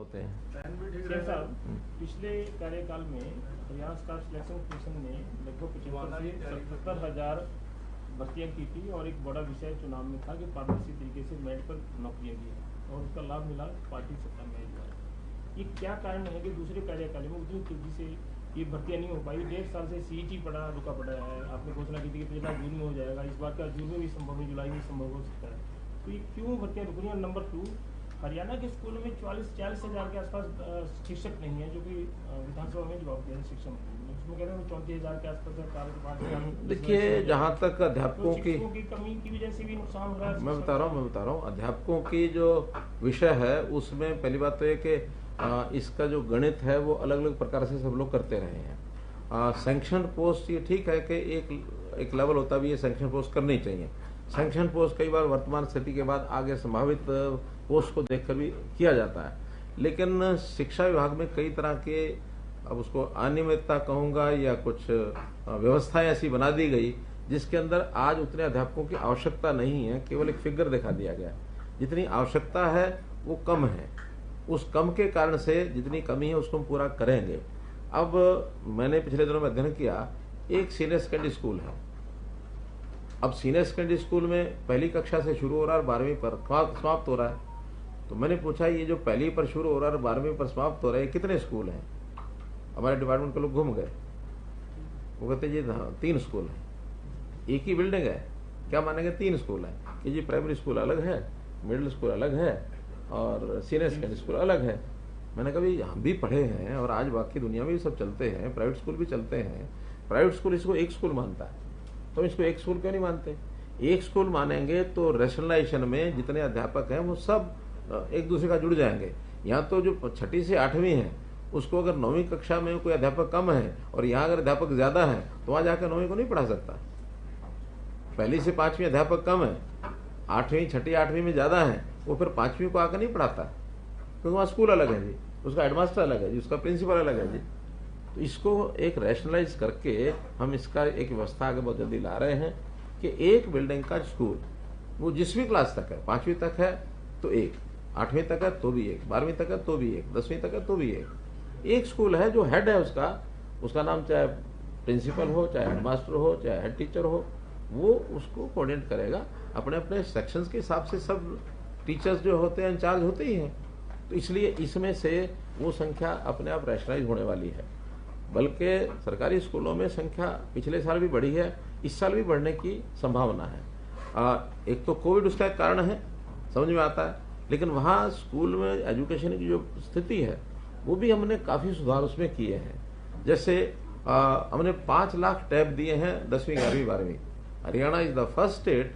होते हैं। साहब, पिछले कार्यकाल में हरियाणा स्टाफ सिलेक्शन कमीशन ने लगभग 75 से 77,000 भर्तियां की थी और एक बड़ा विषय चुनाव में था कि पारदर्शी तरीके से मेरिट पर नौकरियां दी और उसका लाभ मिला पार्टी सत्ता में आई। ये क्या कारण है कि दूसरे कार्यकाल में उतनी तेजी से ये भर्तियां नहीं हो पाई? 1.5 साल से सीईटी रुका पड़ा है। आपने घोषणा की थी कि पिछला जून में हो जाएगा, इस बार का जून में भी संभव है, जुलाई में संभव हो सकता है। तो ये क्यों भर्तियां रुक रही हैं? नंबर 2, हरियाणा के स्कूलों में 40,000 के आसपास शिक्षक नहीं है, जो कि विधानसभा में जवाब दिया शिक्षा मंत्री ने। उसमें कह रहे हैं 34,000 के आसपास। देखिए, जहाँ तक अध्यापकों की कमी की वजह से भी नुकसान हो रहा है। मैं बता रहा हूँ अध्यापकों की जो विषय है उसमें पहली बात तो ये कि इसका जो गणित है वो अलग अलग प्रकार से सब लोग करते रहे हैं। सैंक्शन पोस्ट ये ठीक है कि एक लेवल होता भी है, सैंक्शन पोस्ट करनी चाहिए। सैंक्शन पोस्ट कई बार वर्तमान स्थिति के बाद आगे संभावित पोस्ट को देखकर भी किया जाता है, लेकिन शिक्षा विभाग में कई तरह के, अब उसको अनियमितता कहूँगा या कुछ व्यवस्थाएं ऐसी बना दी गई जिसके अंदर आज उतने अध्यापकों की आवश्यकता नहीं है। केवल एक फिगर दिखा दिया गया, जितनी आवश्यकता है वो कम है। उस कम के कारण से जितनी कमी है उसको हम पूरा करेंगे। अब मैंने पिछले दिनों में अध्ययन किया, एक सीनियर सेकेंडरी स्कूल है। अब सीनियर सेकेंडरी स्कूल में पहली कक्षा से शुरू हो रहा है और 12वीं पर समाप्त हो रहा है। तो मैंने पूछा ये जो पहली पर शुरू हो रहा है और 12वीं पर समाप्त हो रहा है, कितने स्कूल हैं? हमारे डिपार्टमेंट के लोग घूम गए, वो कहते जी 3 स्कूल हैं। एक ही बिल्डिंग है, क्या मानेंगे 3 स्कूल हैं? कि जी प्राइमरी स्कूल अलग है, मिडिल स्कूल अलग है और सीनियर सेकेंडरी स्कूल अलग है। मैंने कहा भाई हम भी पढ़े हैं और आज बाकी दुनिया में भी सब चलते हैं, प्राइवेट स्कूल भी चलते हैं। प्राइवेट स्कूल इसको एक स्कूल मानता है, तो इसको एक स्कूल क्यों नहीं मानते? एक स्कूल मानेंगे तो रैशनलाइजेशन में जितने अध्यापक हैं वो सब एक दूसरे का जुड़ जाएंगे। यहाँ तो जो 6ठी से 8वीं है उसको अगर 9वीं कक्षा में कोई अध्यापक कम है और यहाँ अगर अध्यापक ज्यादा है तो वहां जाकर 9वीं को नहीं पढ़ा सकता। पहली से 5वीं अध्यापक कम है, 8वीं 6ठी 8वीं में ज्यादा है, वो फिर 5वीं को आकर नहीं पढ़ाता, क्योंकि वहाँ स्कूल अलग है जी, उसका हेडमास्टर अलग है जी, उसका प्रिंसिपल अलग है जी। तो इसको एक रैशनलाइज करके हम इसका एक व्यवस्था आगे बहुत जल्दी ला रहे हैं कि एक बिल्डिंग का स्कूल वो जिस भी क्लास तक है, 5वीं तक है तो एक, 8वीं तक है तो भी एक, 12वीं तक है तो भी एक, 10वीं तक है तो भी एक स्कूल है। जो हेड है उसका नाम चाहे प्रिंसिपल हो, चाहे हेडमास्टर हो, चाहे हेड टीचर हो, वो उसको कोऑर्डिनेट करेगा। अपने अपने सेक्शंस के हिसाब से सब टीचर्स जो होते हैं इंचार्ज होते ही हैं। तो इसलिए इसमें से वो संख्या अपने आप रैशनलाइज होने वाली है। बल्कि सरकारी स्कूलों में संख्या पिछले साल भी बढ़ी है, इस साल भी बढ़ने की संभावना है। एक तो कोविड उसका एक कारण है, समझ में आता है, लेकिन वहाँ स्कूल में एजुकेशन की जो स्थिति है वो भी हमने काफ़ी सुधार उसमें किए हैं। जैसे हमने 5 लाख टैब दिए हैं 10वीं 11वीं 12वीं। Haryana is the first state,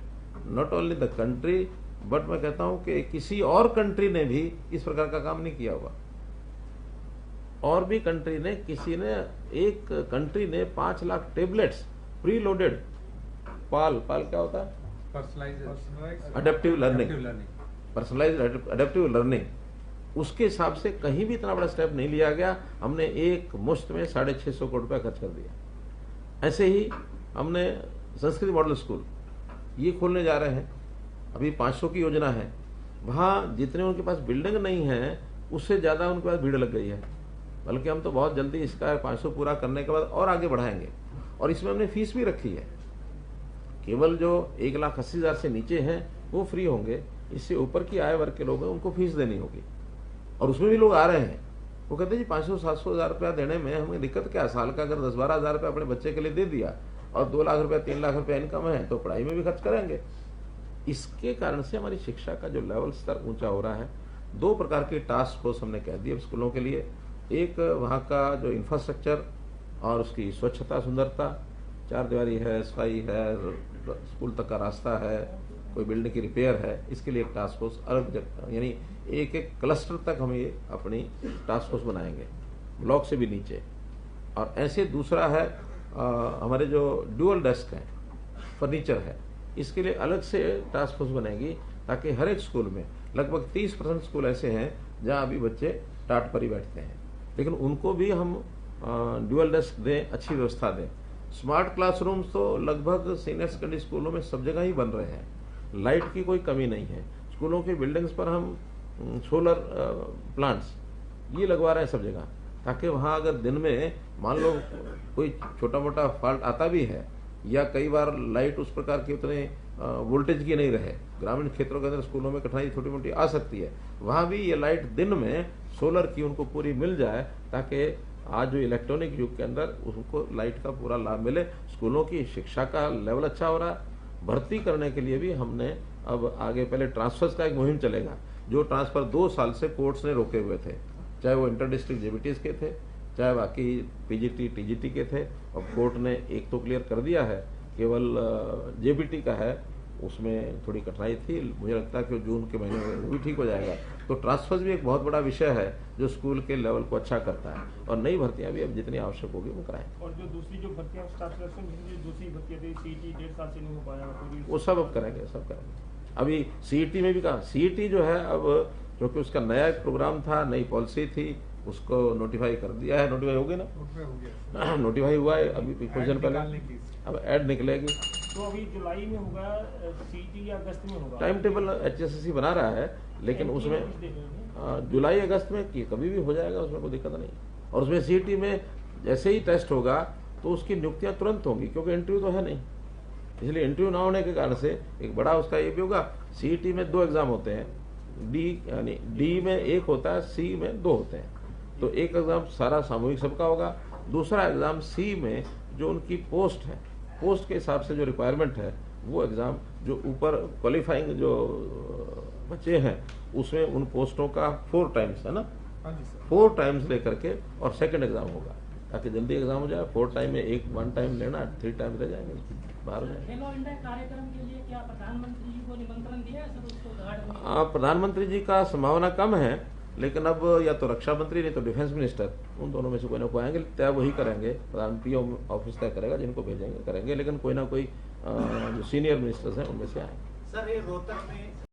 not only the country, but मैं कहता हूं कि किसी और कंट्री ने भी इस प्रकार का काम नहीं किया हुआ। और भी कंट्री ने, एक कंट्री ने 5 लाख टेबलेट्स प्री लोडेड, पाल क्या होता है? पर्सनलाइज्ड अडेप्टिव लर्निंग, उसके हिसाब से कहीं भी इतना बड़ा स्टेप नहीं लिया गया। हमने एक मुश्त में 650 करोड़ रुपया खर्च कर दिया। ऐसे ही हमने संस्कृत मॉडल स्कूल ये खोलने जा रहे हैं, अभी 500 की योजना है। वहाँ जितने उनके पास बिल्डिंग नहीं है उससे ज़्यादा उनके पास भीड़ लग गई है, बल्कि हम तो बहुत जल्दी इसका 500 पूरा करने के बाद और आगे बढ़ाएंगे। और इसमें हमने फीस भी रखी है, केवल जो 1,80,000 से नीचे हैं वो फ्री होंगे, इससे ऊपर की आय वर्ग के लोग हैं उनको फीस देनी होगी। और उसमें भी लोग आ रहे हैं, वो कहते हैं जी 500-700 हज़ार रुपया देने में हमें दिक्कत क्या? साल का अगर 10-12 हज़ार रुपया अपने बच्चे के लिए दे दिया और 2 लाख रुपया 3 लाख रुपया इनकम है तो पढ़ाई में भी खर्च करेंगे। इसके कारण से हमारी शिक्षा का जो लेवल स्तर ऊंचा हो रहा है। 2 प्रकार की टास्क फोर्स हमने कह दी अब स्कूलों के लिए। एक वहाँ का जो इंफ्रास्ट्रक्चर और उसकी स्वच्छता सुंदरता, 4 दीवारी है, सफाई है, स्कूल तक का रास्ता है, कोई बिल्डिंग की रिपेयर है, इसके लिए एक टास्क फोर्स अलग, यानी एक क्लस्टर तक हम ये अपनी टास्क फोर्स बनाएंगे, ब्लॉक से भी नीचे। और ऐसे दूसरा है हमारे जो ड्यूअल डेस्क हैं, फर्नीचर है, इसके लिए अलग से टास्क फोर्स बनेगी, ताकि हर एक स्कूल में लगभग 30% स्कूल ऐसे हैं जहां अभी बच्चे टाट पर ही बैठते हैं, लेकिन उनको भी हम ड्यूअल डेस्क दें, अच्छी व्यवस्था दें। स्मार्ट क्लासरूम्स तो लगभग सीनियर सेकेंडरी स्कूलों में सब जगह ही बन रहे हैं, लाइट की कोई कमी नहीं है। स्कूलों की बिल्डिंग्स पर हम सोलर प्लांट्स ये लगवा रहे हैं सब जगह, ताकि वहाँ अगर दिन में मान लो कोई छोटा मोटा फॉल्ट आता भी है या कई बार लाइट उस प्रकार की उतने वोल्टेज की नहीं रहे, ग्रामीण क्षेत्रों के अंदर स्कूलों में कठिनाई छोटी मोटी आ सकती है, वहाँ भी ये लाइट दिन में सोलर की उनको पूरी मिल जाए, ताकि आज जो इलेक्ट्रॉनिक युग के अंदर उनको लाइट का पूरा लाभ मिले। स्कूलों की शिक्षा का लेवल अच्छा हो रहा है। भर्ती करने के लिए भी हमने अब आगे पहले ट्रांसफर्स का एक मुहिम चलेगा, जो ट्रांसफर 2 साल से कोर्ट्स ने रोके हुए थे, चाहे वो इंटर डिस्ट्रिक्ट जेबीटीज के थे, चाहे बाकी पीजीटी टीजीटी के थे। अब कोर्ट ने एक तो क्लियर कर दिया है, केवल जेबीटी का है, उसमें थोड़ी कठिनाई थी, मुझे लगता है कि जून के महीने में वो भी ठीक हो जाएगा। तो ट्रांसफर्स भी एक बहुत बड़ा विषय है जो स्कूल के लेवल को अच्छा करता है, और नई भर्तियां भी अब जितनी आवश्यक होगी वो कराएंगे। और जो दूसरी जो भर्तियां स्टाफ सिलेक्शन जो दूसरी भर्तियां थी सीईटी 1.5 साल से नहीं हो पाया, वो सब अब करेंगे, सब करेंगे। अभी सीईटी में भी कहा, सीईटी जो है अब क्योंकि उसका नया एक प्रोग्राम था, नई पॉलिसी थी, उसको नोटिफाई कर दिया है। नोटिफाई हो गई ना, नोटिफाई हुआ है अभी कुछ दिन पहले, अब ऐड निकलेगी। तो अभी जुलाई में होगा सीईटी या अगस्त में होगा? टाइम टेबल एचएसएससी बना रहा है, लेकिन उसमें जुलाई अगस्त में कभी भी हो जाएगा, उसमें कोई दिक्कत नहीं। और उसमें सीईटी में जैसे ही टेस्ट होगा तो उसकी नियुक्तियां तुरंत होंगी, क्योंकि इंटरव्यू तो है नहीं, इसलिए इंटरव्यू ना होने के कारण से एक बड़ा उसका ये भी होगा। सीईटी में 2 एग्जाम होते हैं, डी यानी डी में 1 होता है, सी में 2 होते हैं। तो एक एग्जाम सारा सामूहिक सबका होगा, दूसरा एग्जाम सी में जो उनकी पोस्ट है, पोस्ट के हिसाब से जो रिक्वायरमेंट है, वो एग्जाम जो ऊपर क्वालिफाइंग जो बच्चे हैं उसमें उन पोस्टों का 4 टाइम्स है ना, 4 टाइम्स लेकर के और सेकंड एग्जाम होगा, ताकि जल्दी एग्जाम हो जाए। 4 टाइम में 1 टाइम लेना, 3 टाइम रह जाएंगे, बाहर जाएंगे। खेलो इंडिया कार्यक्रम के लिए क्या प्रधानमंत्री जी को निमंत्रण दिया है सर? उसको प्रधानमंत्री जी का संभावना कम है, लेकिन अब या तो रक्षा मंत्री नहीं तो डिफेंस मिनिस्टर, उन दोनों में से कोई ना कोई आएंगे, तय वही करेंगे। प्रधानमंत्री ऑफिस तय करेगा, जिनको भेजेंगे करेंगे, लेकिन कोई ना कोई जो सीनियर मिनिस्टर्स हैं उनमें से आएंगे। सर ये रोहतक में